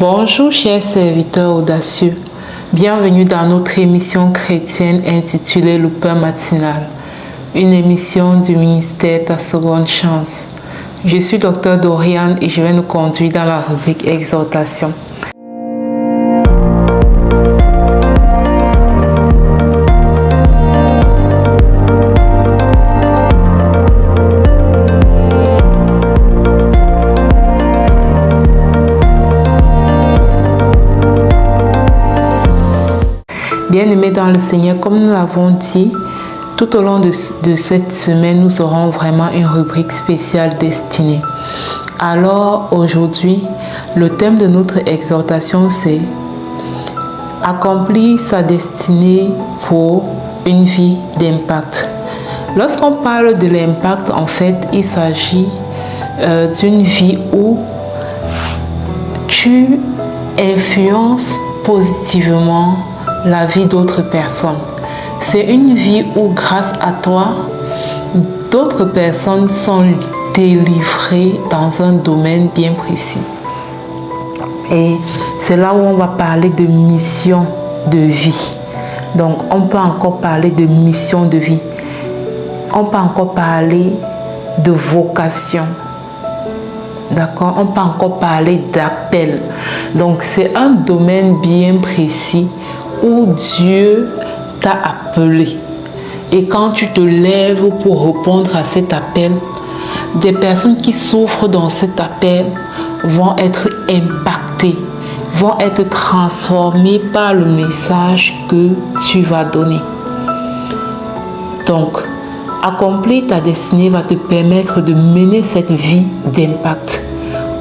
Bonjour chers serviteurs audacieux, bienvenue dans notre émission chrétienne intitulée Le Pain Matinal, une émission du ministère Ta Seconde Chance. Je suis Dr Doriane et je vais nous conduire dans la rubrique Exhortation. Bien-aimés dans le Seigneur, comme nous l'avons dit, tout au long de cette semaine, nous aurons vraiment une rubrique spéciale destinée. Alors, aujourd'hui, le thème de notre exhortation, c'est « Accomplir sa destinée pour une vie d'impact ». Lorsqu'on parle de l'impact, en fait, il s'agit d'une vie où tu influences positivement la vie d'autres personnes. C'est une vie où, grâce à toi, d'autres personnes sont délivrées dans un domaine bien précis. Et c'est là où on va parler de mission de vie. Donc, on peut encore parler de mission de vie. On peut encore parler de vocation. D'accord? On peut encore parler d'appel. Donc, c'est un domaine bien précis où Dieu t'a appelé. Et quand tu te lèves pour répondre à cet appel, des personnes qui souffrent dans cet appel vont être impactées, vont être transformées par le message que tu vas donner. Donc, accomplir ta destinée va te permettre de mener cette vie d'impact.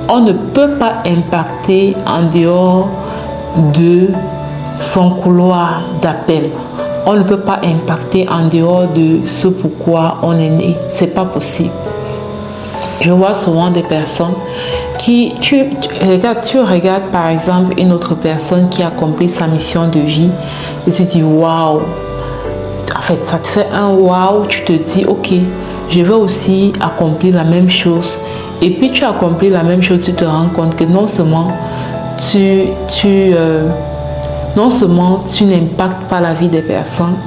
On ne peut pas impacter en dehors de son couloir d'appel. On ne peut pas impacter en dehors de ce pourquoi on est né. C'est pas possible. Je vois souvent des personnes qui, tu regardes par exemple une autre personne qui accomplit sa mission de vie et tu te dis waouh. En fait, ça te fait un waouh. Tu te dis ok, je vais aussi accomplir la même chose. Et puis tu accomplis la même chose, tu te rends compte que non seulement tu n'impactes pas la vie des personnes,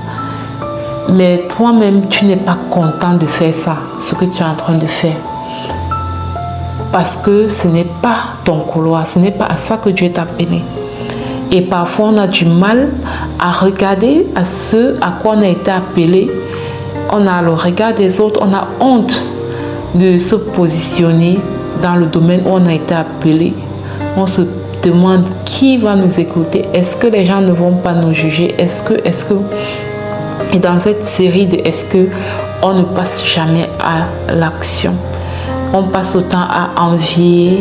mais toi-même, tu n'es pas content de faire ça, ce que tu es en train de faire. Parce que ce n'est pas ton couloir, ce n'est pas à ça que Dieu t'a appelé. Et parfois, on a du mal à regarder à ce à quoi on a été appelé. On a le regard des autres, on a honte de se positionner dans le domaine où on a été appelé. On se demande qui va nous écouter. Est-ce que les gens ne vont pas nous juger? Est-ce que et dans cette série de est-ce que on ne passe jamais à l'action. On passe autant à envier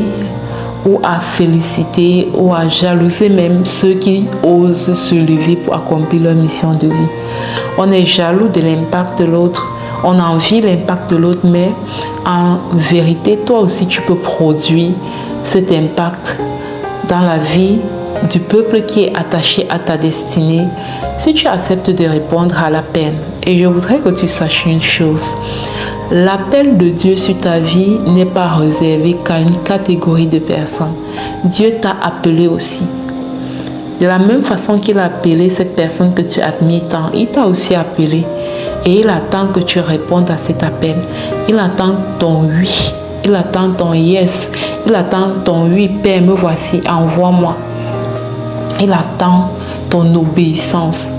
ou à féliciter ou à jalouser même ceux qui osent se lever pour accomplir leur mission de vie. On est jaloux de l'impact de l'autre. On envie l'impact de l'autre, mais en vérité, toi aussi, tu peux produire cet impact dans la vie du peuple qui est attaché à ta destinée si tu acceptes de répondre à l'appel. Et je voudrais que tu saches une chose. L'appel de Dieu sur ta vie n'est pas réservé qu'à une catégorie de personnes. Dieu t'a appelé aussi. De la même façon qu'il a appelé cette personne que tu admires tant, il t'a aussi appelé. Et il attend que tu répondes à cet appel. Il attend ton oui. Il attend ton yes. Il attend ton oui, Père, me voici, envoie-moi. Il attend ton obéissance.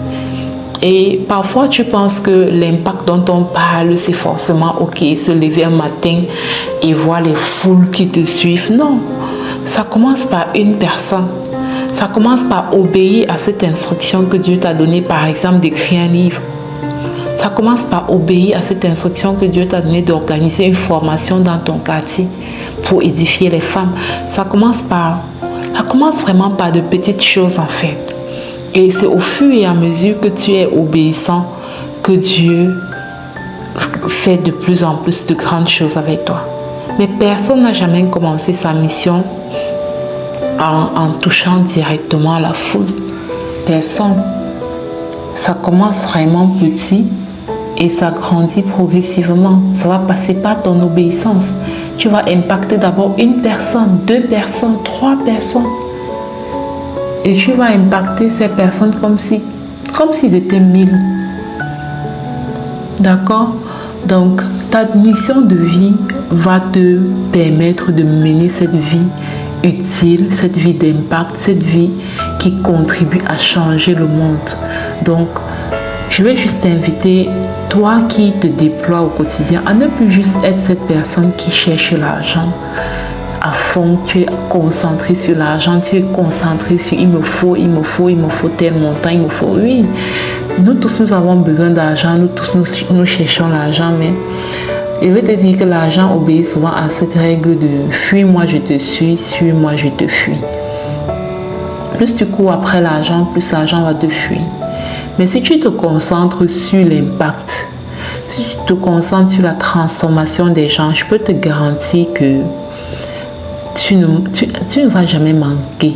Et parfois, tu penses que l'impact dont on parle, c'est forcément ok, se lever un matin et voir les foules qui te suivent. Non, ça commence par une personne. Ça commence par obéir à cette instruction que Dieu t'a donnée, par exemple, d'écrire un livre. Ça commence par obéir à cette instruction que Dieu t'a donnée d'organiser une formation dans ton quartier pour édifier les femmes. Ça commence vraiment par de petites choses en fait. Et c'est au fur et à mesure que tu es obéissant que Dieu fait de plus en plus de grandes choses avec toi. Mais personne n'a jamais commencé sa mission en touchant directement à la foule. Personne. Ça commence vraiment petit et ça grandit progressivement. Ça va passer par ton obéissance. Tu vas impacter d'abord une personne, 2 personnes, 3 personnes. Et tu vas impacter ces personnes comme s'ils étaient 1000. D'accord? Donc, ta mission de vie va te permettre de mener cette vie utile, cette vie d'impact, cette vie qui contribue à changer le monde. Donc, je vais juste t'inviter, toi qui te déploies au quotidien, à ne plus juste être cette personne qui cherche l'argent à fond. Tu es concentré sur l'argent, tu es concentré sur il me faut tel montant, il me faut. Oui, nous tous nous avons besoin d'argent, nous tous nous cherchons l'argent, mais je vais te dire que l'argent obéit souvent à cette règle de fuis-moi je te suis, suis-moi je te fuis. Plus tu cours après l'argent, plus l'argent va te fuir. Mais si tu te concentres sur l'impact, si tu te concentres sur la transformation des gens, je peux te garantir que tu ne vas jamais manquer.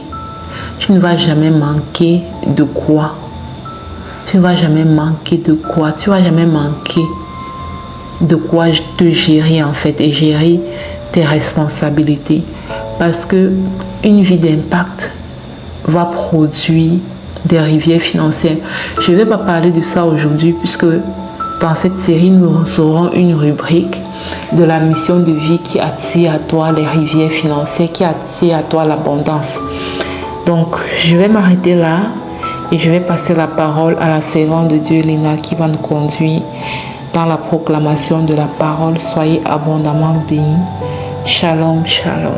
Tu ne vas jamais manquer de quoi. Tu ne vas jamais manquer de quoi. Tu ne vas jamais manquer de quoi te gérer en fait et gérer tes responsabilités. Parce que une vie d'impact va produire des rivières financières. Je ne vais pas parler de ça aujourd'hui puisque dans cette série, nous aurons une rubrique de la mission de vie qui attire à toi les rivières financières, qui attire à toi l'abondance. Donc, je vais m'arrêter là et je vais passer la parole à la servante de Dieu, Lina, qui va nous conduire dans la proclamation de la parole. Soyez abondamment bénis. Shalom, shalom.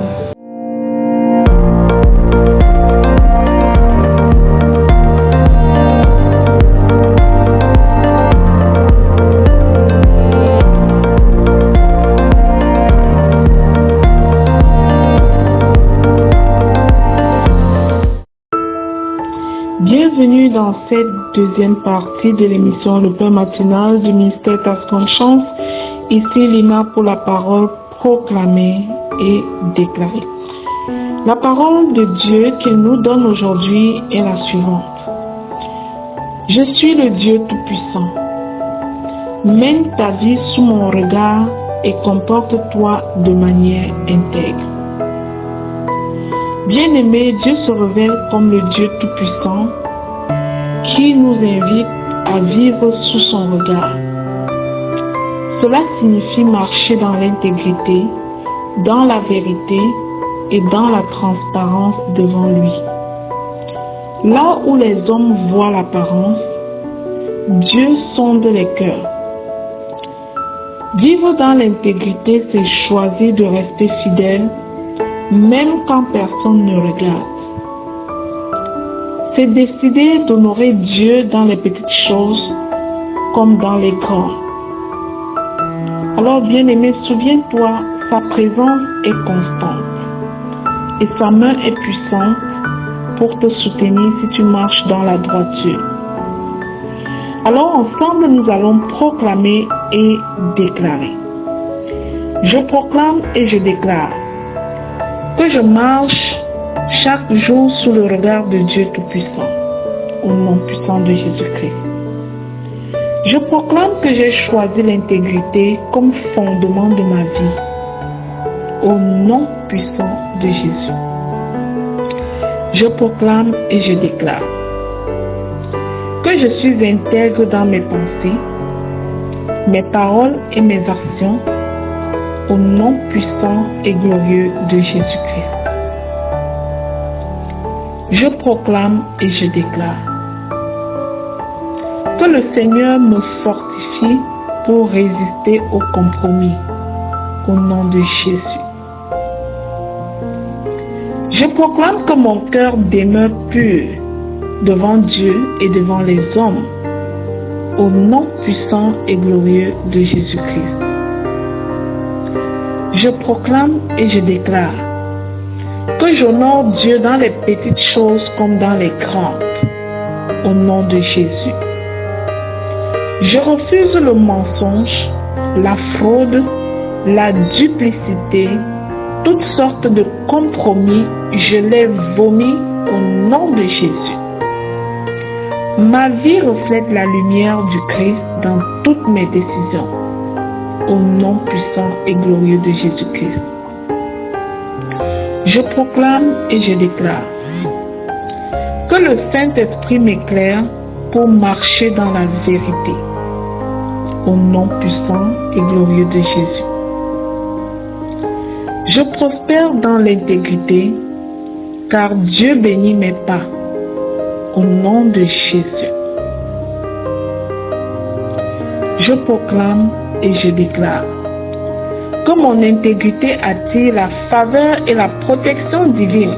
Bienvenue dans cette deuxième partie de l'émission Le Pain matinal du ministère Tascon Chance. Ici Lina pour la parole proclamée et déclarée. La parole de Dieu qu'il nous donne aujourd'hui est la suivante. Je suis le Dieu Tout-Puissant. Mène ta vie sous mon regard et comporte-toi de manière intègre. Bien-aimé, Dieu se révèle comme le Dieu Tout-Puissant qui nous invite à vivre sous son regard. Cela signifie marcher dans l'intégrité, dans la vérité et dans la transparence devant lui. Là où les hommes voient l'apparence, Dieu sonde les cœurs. Vivre dans l'intégrité, c'est choisir de rester fidèle même quand personne ne regarde. C'est décider d'honorer Dieu dans les petites choses comme dans les grandes. Alors bien-aimé, souviens-toi, sa présence est constante et sa main est puissante pour te soutenir si tu marches dans la droiture. Alors ensemble, nous allons proclamer et déclarer. Je proclame et je déclare que je marche chaque jour sous le regard de Dieu Tout-Puissant, au nom puissant de Jésus-Christ. Je proclame que j'ai choisi l'intégrité comme fondement de ma vie, au nom puissant de Jésus. Je proclame et je déclare que je suis intègre dans mes pensées, mes paroles et mes actions, au nom puissant et glorieux de Jésus-Christ. Je proclame et je déclare que le Seigneur me fortifie pour résister au compromis, au nom de Jésus. Je proclame que mon cœur demeure pur devant Dieu et devant les hommes, au nom puissant et glorieux de Jésus-Christ. Je proclame et je déclare que j'honore Dieu dans les petites choses comme dans les grandes, au nom de Jésus. Je refuse le mensonge, la fraude, la duplicité, toutes sortes de compromis, je les vomis au nom de Jésus. Ma vie reflète la lumière du Christ dans toutes mes décisions. Au nom puissant et glorieux de Jésus-Christ. Je proclame et je déclare que le Saint-Esprit m'éclaire pour marcher dans la vérité. Au nom puissant et glorieux de Jésus. Je prospère dans l'intégrité, car Dieu bénit mes pas. Au nom de Jésus. Je proclame et je déclare que mon intégrité attire la faveur et la protection divine.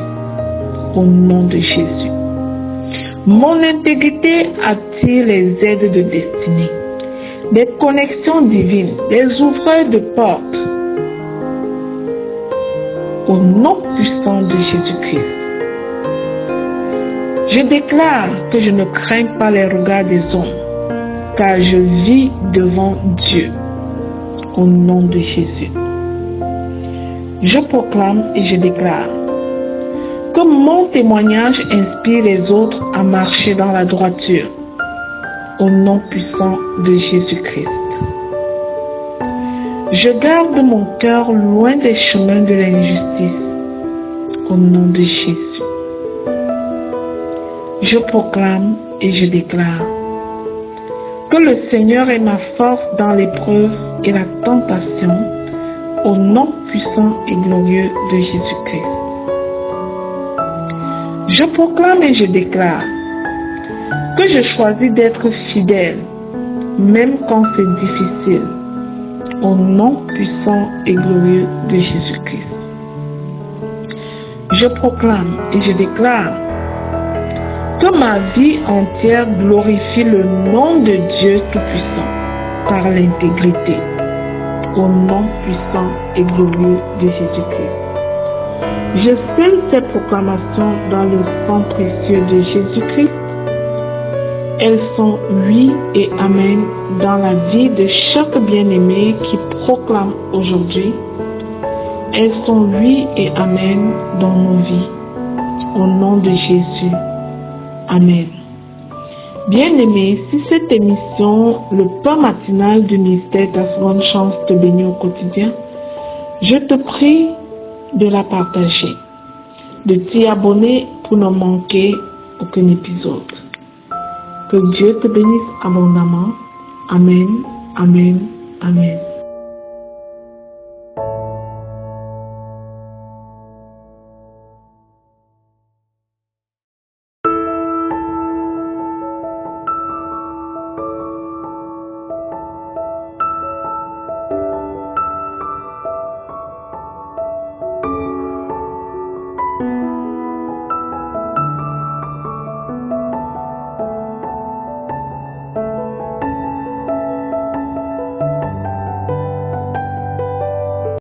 Au nom de Jésus. Mon intégrité attire les aides de destinée, des connexions divines, des ouvreurs de portes. Au nom puissant de Jésus-Christ. Je déclare que je ne crains pas les regards des hommes, car je vis devant Dieu. Au nom de Jésus. Je proclame et je déclare que mon témoignage inspire les autres à marcher dans la droiture. Au nom puissant de Jésus-Christ. Je garde mon cœur loin des chemins de l'injustice. Au nom de Jésus. Je proclame et je déclare que le Seigneur est ma force dans l'épreuve et la tentation. Au nom puissant et glorieux de Jésus-Christ. Je proclame et je déclare que je choisis d'être fidèle, même quand c'est difficile. Au nom puissant et glorieux de Jésus-Christ. Je proclame et je déclare que ma vie entière glorifie le nom de Dieu Tout-Puissant par l'intégrité. Au nom puissant et glorieux de Jésus-Christ. Je scelle ces proclamations dans le sang précieux de Jésus-Christ. Elles sont oui et amen dans la vie de chaque bien-aimé qui proclame aujourd'hui. Elles sont oui et amen dans nos vies. Au nom de Jésus. Amen. Bien-aimé, si cette émission, le pain matinal du ministère Ta Seconde Chance, te bénit au quotidien, je te prie de la partager, de t'y abonner pour ne manquer aucun épisode. Que Dieu te bénisse abondamment. Amen, amen, amen.